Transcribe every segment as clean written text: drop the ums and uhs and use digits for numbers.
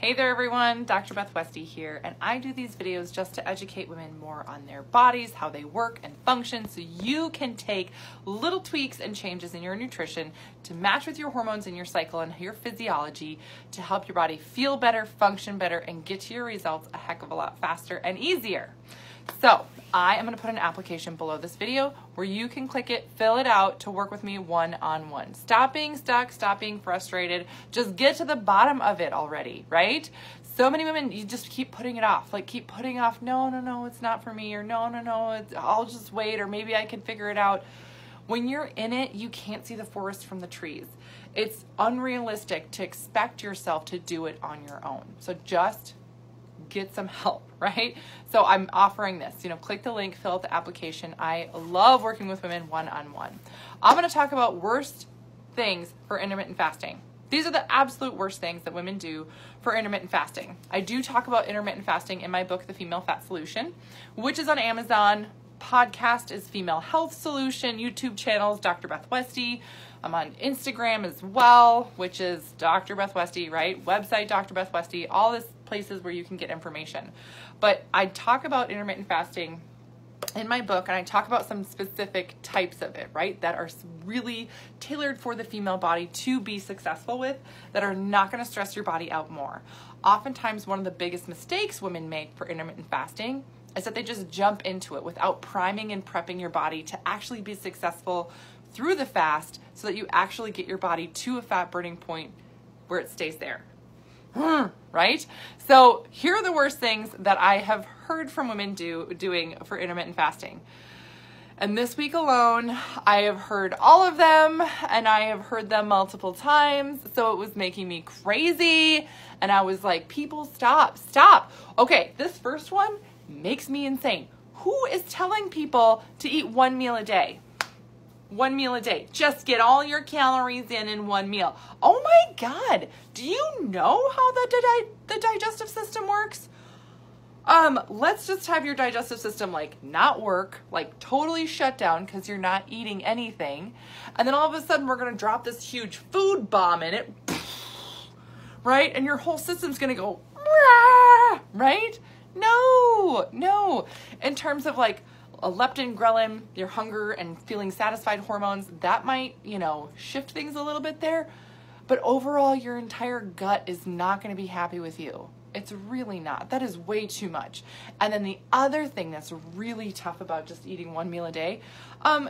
Hey there everyone, Dr. Beth Westy here, and I do these videos just to educate women more on their bodies, how they work and function, so you can take little tweaks and changes in your nutrition to match with your hormones and your cycle and your physiology to help your body feel better, function better, and get to your results a heck of a lot faster and easier. So I am going to put an application below this video where you can click it, fill it out to work with me one-on-one. Stop being stuck, stop being frustrated. Just get to the bottom of it already, right? So many women, you just keep putting it off. Like keep putting off, no, it's not for me, or no, I'll just wait, or maybe I can figure it out. When you're in it, you can't see the forest from the trees. It's unrealistic to expect yourself to do it on your own. So just get some help, right? So I'm offering this, click the link, fill out the application. I love working with women one-on-one. I'm going to talk about worst things for intermittent fasting. These are the absolute worst things that women do for intermittent fasting. I do talk about intermittent fasting in my book, The Female Fat Solution, which is on Amazon. Podcast is Female Health Solution. YouTube channel is Dr. Beth Westy. I'm on Instagram as well, which is Dr. Beth Westy, right? Website, Dr. Beth Westy, all this places where you can get information. But I talk about intermittent fasting in my book, and I talk about some specific types of it, right? That are really tailored for the female body to be successful with, that are not going to stress your body out more. Oftentimes, one of the biggest mistakes women make for intermittent fasting is that they just jump into it without priming and prepping your body to actually be successful through the fast so that you actually get your body to a fat burning point where it stays there. Right? So here are the worst things that I have heard from women doing for intermittent fasting. And this week alone, I have heard all of them, and I have heard them multiple times. So it was making me crazy. And I was like, people, stop. Okay, this first one makes me insane. Who is telling people to eat one meal a day? One meal a day. Just get all your calories in one meal. Oh my God. Do you know how the digestive system works? Let's just have your digestive system not work, totally shut down because you're not eating anything. And then all of a sudden we're going to drop this huge food bomb in it. Right? And your whole system's going to go, right? No. In terms of a leptin, ghrelin, your hunger and feeling satisfied hormones, that might, shift things a little bit there. But overall, your entire gut is not going to be happy with you. It's really not. That is way too much. And then the other thing that's really tough about just eating one meal a day,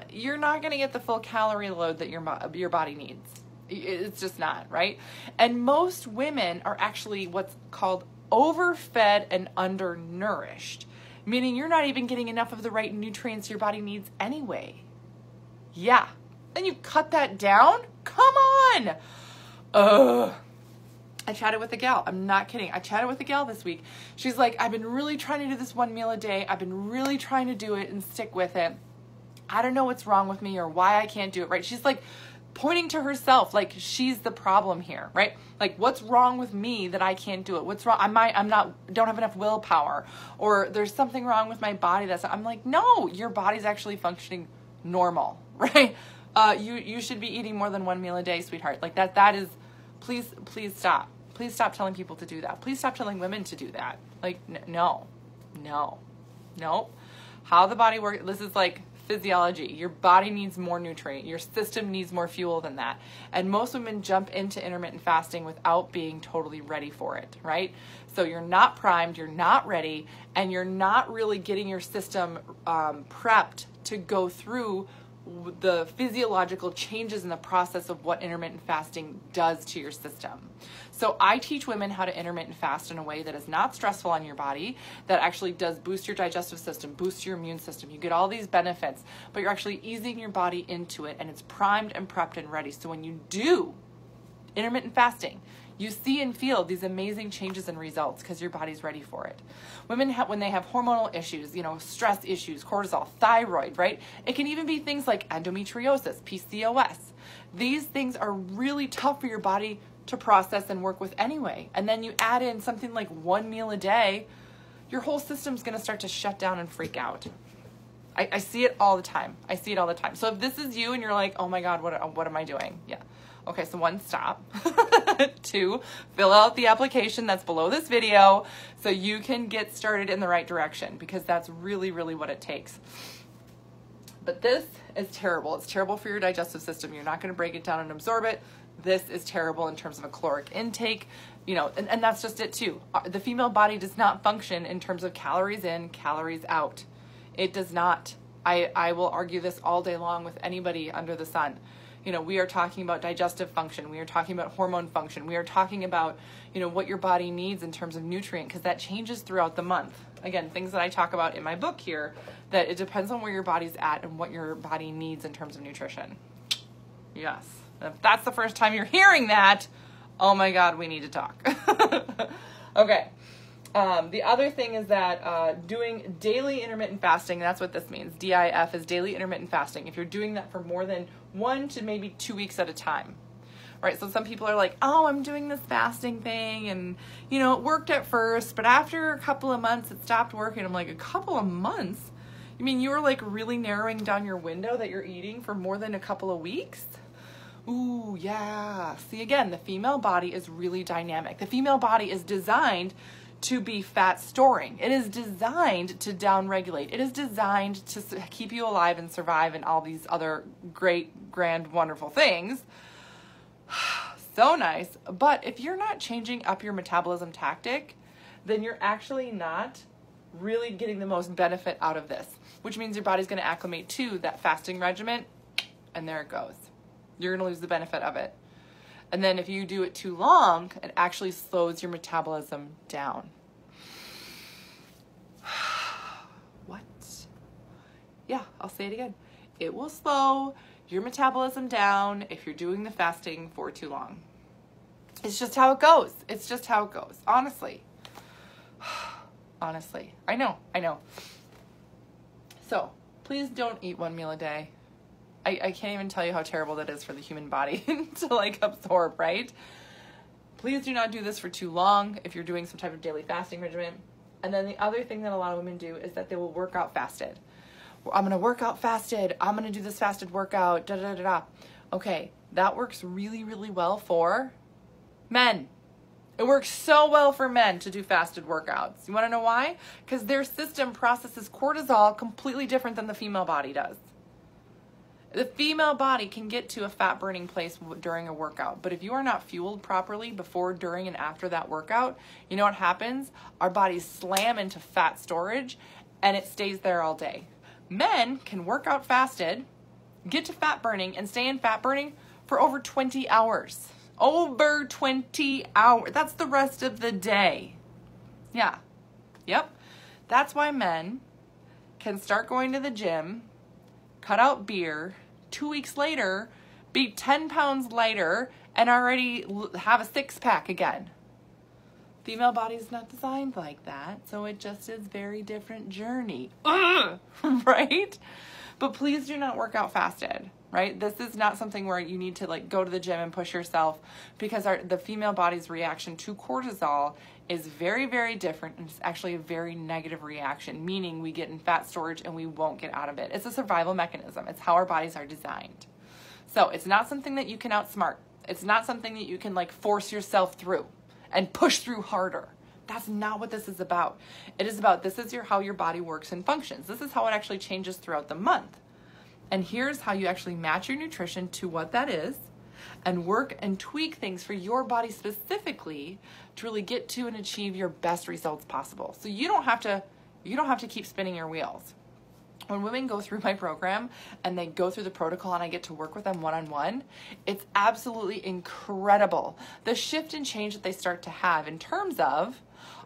you're not going to get the full calorie load that your body needs. It's just not, right? And most women are actually what's called overfed and undernourished, meaning you're not even getting enough of the right nutrients your body needs anyway. Yeah. Then you cut that down? Come on. I chatted with a gal. I'm not kidding. I chatted with a gal this week. She's like, I've been really trying to do this one meal a day. I've been really trying to do it and stick with it. I don't know what's wrong with me or why I can't do it, right? She's pointing to herself like she's the problem here, right? What's wrong with me that I can't do it? What's wrong? Don't have enough willpower, or there's something wrong with my body. I'm like, no, your body's actually functioning normal, right? You should be eating more than one meal a day, sweetheart. That is, please stop. Please stop telling people to do that. Please stop telling women to do that. No. How the body works, this is physiology. Your body needs more nutrient. Your system needs more fuel than that. And most women jump into intermittent fasting without being totally ready for it, right? So you're not primed, you're not ready, and you're not really getting your system prepped to go through the physiological changes in the process of what intermittent fasting does to your system. So I teach women how to intermittent fast in a way that is not stressful on your body, that actually does boost your digestive system, boost your immune system. You get all these benefits, but you're actually easing your body into it, and it's primed and prepped and ready. So when you do intermittent fasting, you see and feel these amazing changes and results because your body's ready for it. Women, when they have hormonal issues, stress issues, cortisol, thyroid, right? It can even be things like endometriosis, PCOS. These things are really tough for your body to process and work with anyway. And then you add in something like one meal a day, your whole system's going to start to shut down and freak out. I see it all the time. So if this is you and you're like, oh my God, what am I doing? Yeah. Okay, so 1, stop. 2, fill out the application that's below this video so you can get started in the right direction, because that's really, really what it takes. But this is terrible. It's terrible for your digestive system. You're not going to break it down and absorb it. This is terrible in terms of a caloric intake, you know, and that's just it too. The female body does not function in terms of calories in, calories out. It does not. I will argue this all day long with anybody under the sun. You know, we are talking about digestive function. We are talking about hormone function. We are talking about, you know, what your body needs in terms of nutrient, because that changes throughout the month. Again, things that I talk about in my book here, that it depends on where your body's at and what your body needs in terms of nutrition. Yes. And if that's the first time you're hearing that, oh my God, we need to talk. Okay. The other thing is that doing daily intermittent fasting, that's what this means. DIF is daily intermittent fasting. If you're doing that for more than 1 to maybe 2 weeks at a time, right? So some people are like, oh, I'm doing this fasting thing, and, you know, it worked at first, but after a couple of months, it stopped working. I'm like, a couple of months? You mean you were like really narrowing down your window that you're eating for more than a couple of weeks? Ooh, yeah. See, again, the female body is really dynamic. The female body is designed to be fat storing. It is designed to downregulate. It is designed to keep you alive and survive and all these other great, grand, wonderful things. So nice. But if you're not changing up your metabolism tactic, then you're actually not really getting the most benefit out of this, which means your body's going to acclimate to that fasting regimen, and there it goes. You're going to lose the benefit of it. And then if you do it too long, it actually slows your metabolism down. What? Yeah, I'll say it again. It will slow your metabolism down if you're doing the fasting for too long. It's just how it goes. It's just how it goes. Honestly. Honestly. I know. So, please don't eat 1 meal a day. I can't even tell you how terrible that is for the human body to like absorb, right? Please do not do this for too long if you're doing some type of daily fasting regimen. And then the other thing that a lot of women do is that they will work out fasted. I'm going to work out fasted. I'm going to do this fasted workout. Da, da, da, da. Okay, that works really, really well for men. It works so well for men to do fasted workouts. You want to know why? Because their system processes cortisol completely different than the female body does. The female body can get to a fat burning place during a workout, but if you are not fueled properly before, during, and after that workout, you know what happens? Our bodies slam into fat storage and it stays there all day. Men can work out fasted, get to fat burning, and stay in fat burning for over 20 hours. Over 20 hours. That's the rest of the day. Yeah. Yep. That's why men can start going to the gym, cut out beer, 2 weeks later, be 10 pounds lighter, and already have a 6-pack again. Female body is not designed like that, so it just is very different journey. Right? But please do not work out fasted, right? This is not something where you need to like go to the gym and push yourself, because the female body's reaction to cortisol is very, very different, and it's actually a very negative reaction, meaning we get in fat storage and we won't get out of it. It's a survival mechanism. It's how our bodies are designed. So it's not something that you can outsmart. It's not something that you can like force yourself through and push through harder. That's not what this is about. It is about, this is how your body works and functions. This is how it actually changes throughout the month. And here's how you actually match your nutrition to what that is, and work and tweak things for your body specifically to really get to and achieve your best results possible. So you don't have to keep spinning your wheels. When women go through my program and they go through the protocol and I get to work with them one-on-one, it's absolutely incredible. The shift and change that they start to have in terms of,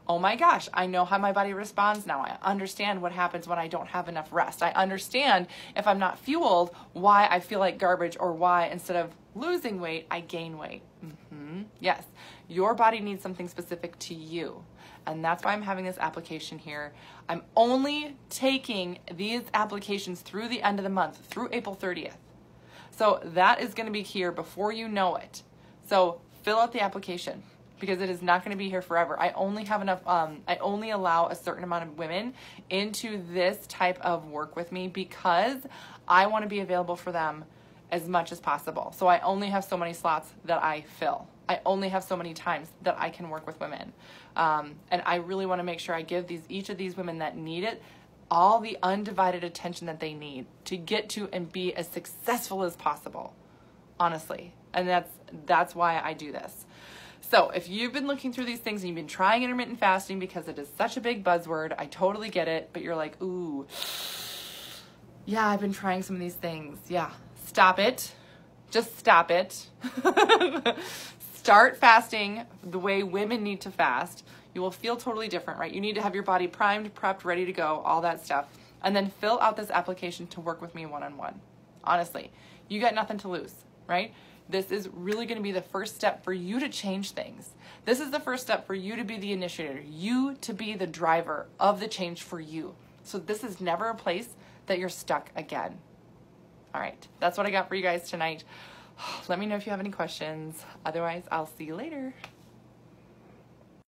oh my gosh, I know how my body responds now. I understand what happens when I don't have enough rest. I understand if I'm not fueled, why I feel like garbage, or why instead of losing weight, I gain weight. Yes, your body needs something specific to you. And that's why I'm having this application here. I'm only taking these applications through the end of the month, through April 30th. So that is going to be here before you know it. So fill out the application, because it is not going to be here forever. I only have enough, I only allow a certain amount of women into this type of work with me, because I want to be available for them as much as possible. So I only have so many slots that I fill. I only have so many times that I can work with women. And I really want to make sure I give each of these women that need it all the undivided attention that they need to get to and be as successful as possible, honestly. And that's why I do this. So if you've been looking through these things and you've been trying intermittent fasting because it is such a big buzzword, I totally get it, but you're like, ooh, yeah, I've been trying some of these things. Yeah, stop it. Just stop it. Start fasting the way women need to fast. You will feel totally different, right? You need to have your body primed, prepped, ready to go, all that stuff. And then fill out this application to work with me one-on-one. Honestly, you got nothing to lose, right? This is really going to be the first step for you to change things. This is the first step for you to be the initiator, you to be the driver of the change for you. So this is never a place that you're stuck again. All right, that's what I got for you guys tonight. Let me know if you have any questions. Otherwise, I'll see you later.